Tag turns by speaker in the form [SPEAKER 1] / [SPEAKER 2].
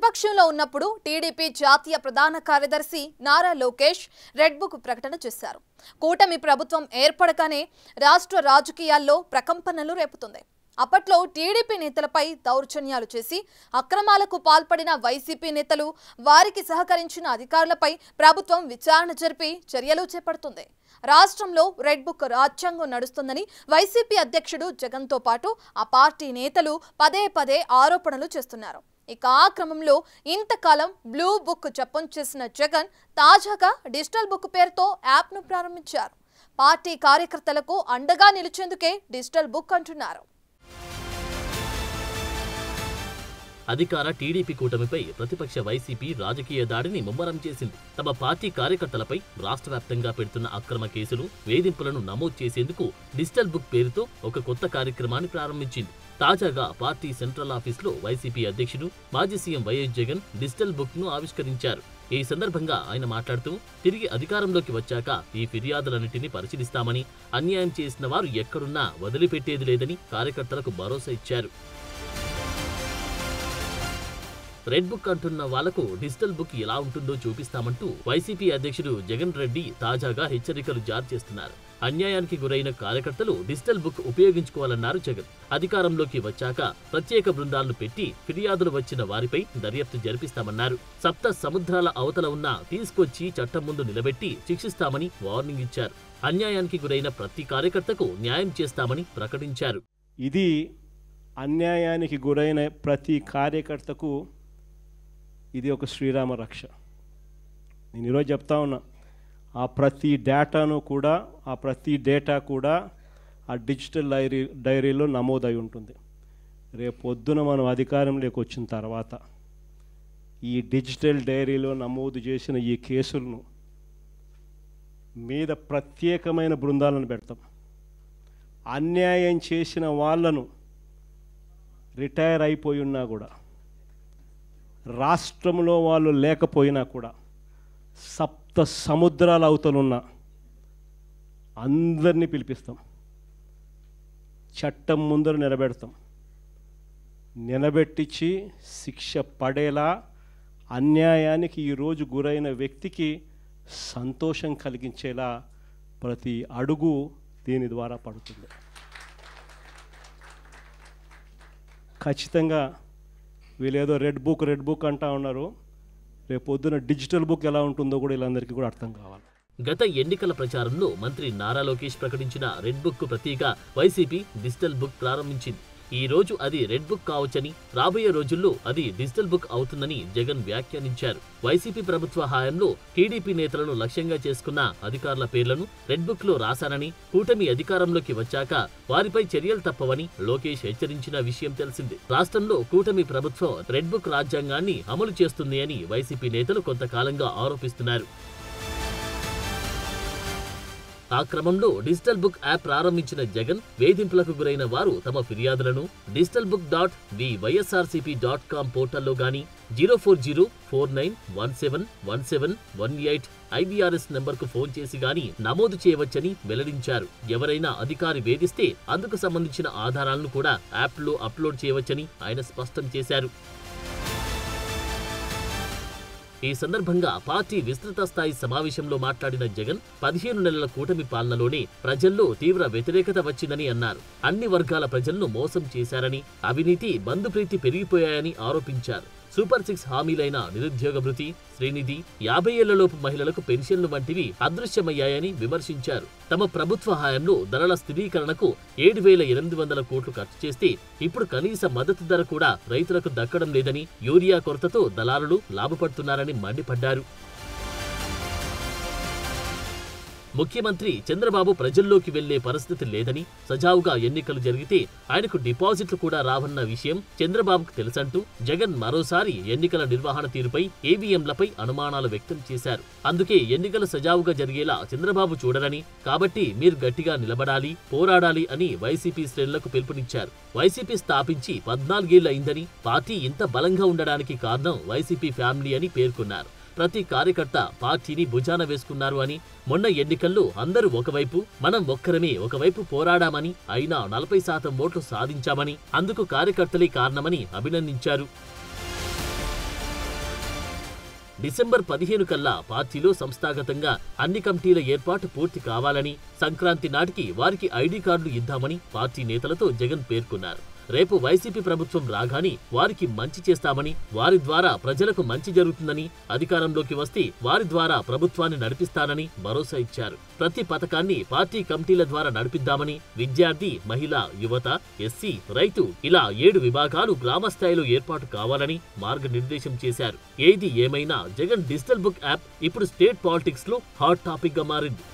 [SPEAKER 1] ప్రతిపక్షంలో ఉన్నప్పుడు టీడీపీ జాతీయ ప్రధాన కార్యదర్శి నారా లోకేష్ రెడ్ బుక్ ప్రకటన చేశారు. కూటమి ప్రభుత్వం ఏర్పడగానే రాష్ట్ర రాజకీయాల్లో ప్రకంపనలు రేపుతుంది. అప్పట్లో టీడీపీ నేతలపై దౌర్జన్యాలు చేసి అక్రమాలకు పాల్పడిన వైసీపీ నేతలు, వారికి సహకరించిన అధికారులపై ప్రభుత్వం విచారణ జరిపి చర్యలు చేపడుతుంది. రాష్ట్రంలో రెడ్ బుక్ రాజ్యాంగం నడుస్తుందని వైసీపీ అధ్యక్షుడు జగన్తో పాటు ఆ పార్టీ నేతలు పదే పదే ఆరోపణలు చేస్తున్నారు. ఇక ఆ క్రమంలో ఇంతకాలం బ్లూ బుక్ జపం చేసిన జగన్ తాజాగా డిజిటల్ బుక్ పేరుతో యాప్ను ప్రారంభించారు. పార్టీ కార్యకర్తలకు అండగా నిలిచేందుకే డిజిటల్ బుక్ అంటున్నారు.
[SPEAKER 2] అధికార టీడీపీ కూటమిపై ప్రతిపక్ష వైసీపీ రాజకీయ దాడిని ముమ్మరం చేసింది. తమ పార్టీ కార్యకర్తలపై రాష్ట్ర వ్యాప్తంగా పెడుతున్న అక్రమ కేసులు, వేధింపులను నమోదు చేసేందుకు డిజిటల్ బుక్ పేరుతో ఒక కొత్త కార్యక్రమాన్ని ప్రారంభించింది. తాజాగా పార్టీ సెంట్రల్ ఆఫీసులో వైసీపీ అధ్యక్షుడు, మాజీ CM YS Jagan digital book ను ఆవిష్కరించారు. ఈ సందర్భంగా ఆయన మాట్లాడుతూ, తిరిగి అధికారంలోకి వచ్చాక ఈ ఫిర్యాదులన్నింటినీ పరిశీలిస్తామని, అన్యాయం చేసిన వారు ఎక్కడున్నా వదిలిపెట్టేది లేదని కార్యకర్తలకు భరోసా ఇచ్చారు. రెడ్ బుక్ అంటున్న వాళ్లకు డిజిటల్ బుక్ ఎలా ఉంటుందో చూపిస్తామంటూ వైసీపీ అధ్యక్షుడు జగన్ రెడ్డి తాజాగా హెచ్చరికలు జారీ చేస్తున్నారు. అన్యాయానికి గురైన కార్యకర్తలు డిజిటల్ బుక్ ఉపయోగించుకోవాలన్నారు జగన్. అధికారంలోకి వచ్చాక ప్రత్యేక బృందాలను పెట్టి ఫిర్యాదులు వచ్చిన వారిపై దర్యాప్తు జరిపిస్తామన్నారు. సప్త సముద్రాల అవతల ఉన్న తీసుకొచ్చి చట్టం ముందు నిలబెట్టి శిక్షిస్తామని వార్నింగ్ ఇచ్చారు. అన్యాయానికి గురైన ప్రతి కార్యకర్తకు న్యాయం చేస్తామని ప్రకటించారు.
[SPEAKER 3] ఇది అన్యాయానికి గురైన ప్రతి కార్యకర్తకు ఇది ఒక శ్రీరామ రక్ష. నేను ఈరోజు చెప్తా ఉన్నా, ఆ ప్రతి డేటా కూడా ఆ డిజిటల్ డైరీలో నమోదై ఉంటుంది. రేపు పొద్దున మనం అధికారంలోకి వచ్చిన తర్వాత ఈ డిజిటల్ డైరీలో నమోదు చేసిన ఈ కేసులను మీద ప్రత్యేకమైన బృందాలను పెడతాం. అన్యాయం చేసిన వాళ్ళను రిటైర్ అయిపోయి ఉన్నా కూడా, రాష్ట్రంలో వాళ్ళు లేకపోయినా కూడా, సప్త సముద్రాల అవతలున్న అందరినీ పిలిపిస్తాం. చట్టం ముందర నిలబెడతాం. నిలబెట్టించి శిక్ష పడేలా అన్యాయానికి ఈరోజు గురైన వ్యక్తికి సంతోషం కలిగించేలా ప్రతి అడుగు దీని ద్వారా పడుతుంది. ఖచ్చితంగా వీళ్ళేదో రెడ్ బుక్ అంటా ఉన్నారు. రేపు పొద్దున డిజిటల్ బుక్ ఎలా ఉంటుందో కూడా వీళ్ళందరికీ కూడా అర్థం కావాలి.
[SPEAKER 2] గత ఎన్నికల ప్రచారంలో మంత్రి నారా లోకేష్ ప్రకటించిన రెడ్ బుక్ ప్రతిగా వైసీపీ డిజిటల్ బుక్ ప్రారంభించింది. ఈ రోజు అది రెడ్ బుక్ కావచ్చని, రాబోయే రోజుల్లో అది డిజిటల్ బుక్ అవుతుందని జగన్ వ్యాఖ్యానించారు. వైసీపీ ప్రభుత్వ హయాంలో టీడీపీ నేతలను లక్ష్యంగా చేసుకున్న అధికారుల పేర్లను రెడ్ బుక్ లో రాశానని, కూటమి అధికారంలోకి వచ్చాక వారిపై చర్యలు తప్పవని లోకేష్ హెచ్చరించిన విషయం తెలిసిందే. రాష్ట్రంలో కూటమి ప్రభుత్వం రెడ్ బుక్ రాజ్యాంగాన్ని అమలు చేస్తుంది అని వైసీపీ నేతలు కొంతకాలంగా ఆరోపిస్తున్నారు. ఆ క్రమంలో డిజిటల్ బుక్ యాప్ ప్రారంభించిన జగన్, వేధింపులకు గురైన వారు తమ ఫిర్యాదులను digitalbook.vySRCP.com పోర్టల్లో గానీ 04049171718 IVRS నంబర్కు ఫోన్ చేసి గానీ నమోదు చేయవచ్చని వెల్లడించారు. ఎవరైనా అధికారి వేధిస్తే అందుకు సంబంధించిన ఆధారాలను కూడా యాప్లో అప్లోడ్ చేయవచ్చని ఆయన స్పష్టం చేశారు. ఈ సందర్భంగా పార్టీ విస్తృత స్థాయి సమావేశంలో మాట్లాడిన జగన్, 15 నెలల కూటమి పాలనలోనే ప్రజల్లో తీవ్ర వ్యతిరేకత వచ్చిందని అన్నారు. అన్ని వర్గాల ప్రజలను మోసం చేశారని, అవినీతి, బంధుప్రీతి పెరిగిపోయాయని ఆరోపించారు. సూపర్ 6 హామీలైన నిరుద్యోగ భృతి, శ్రీనిధి, 50 ఏళ్లలోపు మహిళలకు పెన్షన్లు వంటివి అదృశ్యమయ్యాయని విమర్శించారు. తమ ప్రభుత్వ హయాంలో ధరల స్థిరీకరణకు 7,800 కోట్లు ఖర్చు చేస్తే ఇప్పుడు కనీస మద్దతు ధర కూడా రైతులకు దక్కడం లేదని, యూరియా కొరతతో దళారులు లాభపడుతున్నారని మండిపడ్డారు. ముఖ్యమంత్రి చంద్రబాబు ప్రజల్లోకి వెళ్లే పరిస్థితి లేదని, సజావుగా ఎన్నికలు జరిగితే ఆయనకు డిపాజిట్లు కూడా రావన్న విషయం చంద్రబాబుకు తెలుసంటూ జగన్ మరోసారి ఎన్నికల నిర్వహణ తీరుపై, ఈవీఎంలపై అనుమానాలు వ్యక్తం చేశారు. అందుకే ఎన్నికలు సజావుగా జరిగేలా చంద్రబాబు చూడరని, కాబట్టి మీరు గట్టిగా నిలబడాలి, పోరాడాలి అని వైసీపీ శ్రేణులకు పిలుపునిచ్చారు. వైసీపీ స్థాపించి 14 ఏళ్లు అయిందని, పార్టీ ఇంత బలంగా ఉండడానికి కారణం వైసీపీ ఫ్యామిలీ అని పేర్కొన్నారు. ప్రతి కార్యకర్త పార్టీని భుజాన వేసుకున్నారు అని, మొన్న ఎన్నికల్లో అందరూ ఒకవైపు, మనం ఒక్కరమే ఒకవైపు పోరాడామని, అయినా 40% ఓట్లు సాధించామని, అందుకు కార్యకర్తలే కారణమని అభినందించారు. డిసెంబర్ 15 కల్లా పార్టీలో సంస్థాగతంగా అన్ని కమిటీల ఏర్పాటు పూర్తి కావాలని, సంక్రాంతి నాటికి వారికి ఐడి కార్డులు ఇద్దామని పార్టీ నేతలతో జగన్ పేర్కొన్నారు. రేపు వైసీపీ ప్రభుత్వం రాగానే వారికి మంచి చేస్తామని, వారి ద్వారా ప్రజలకు మంచి జరుగుతుందని, అధికారంలోకి వస్తే వారి ద్వారా ప్రభుత్వాన్ని నడిపిస్తానని భరోసా ఇచ్చారు. ప్రతి పథకాన్ని పార్టీ కమిటీల ద్వారా నడిపిద్దామని, విద్యార్థి, మహిళ, యువత, ఎస్సీ, రైతు ఇలా 7 విభాగాలు గ్రామస్థాయిలో ఏర్పాటు కావాలని మార్గనిర్దేశం చేశారు. ఏది ఏమైనా జగన్ డిజిటల్ బుక్ యాప్ ఇప్పుడు స్టేట్ పాలిటిక్స్ లో హాట్ టాపిక్ గా మారింది.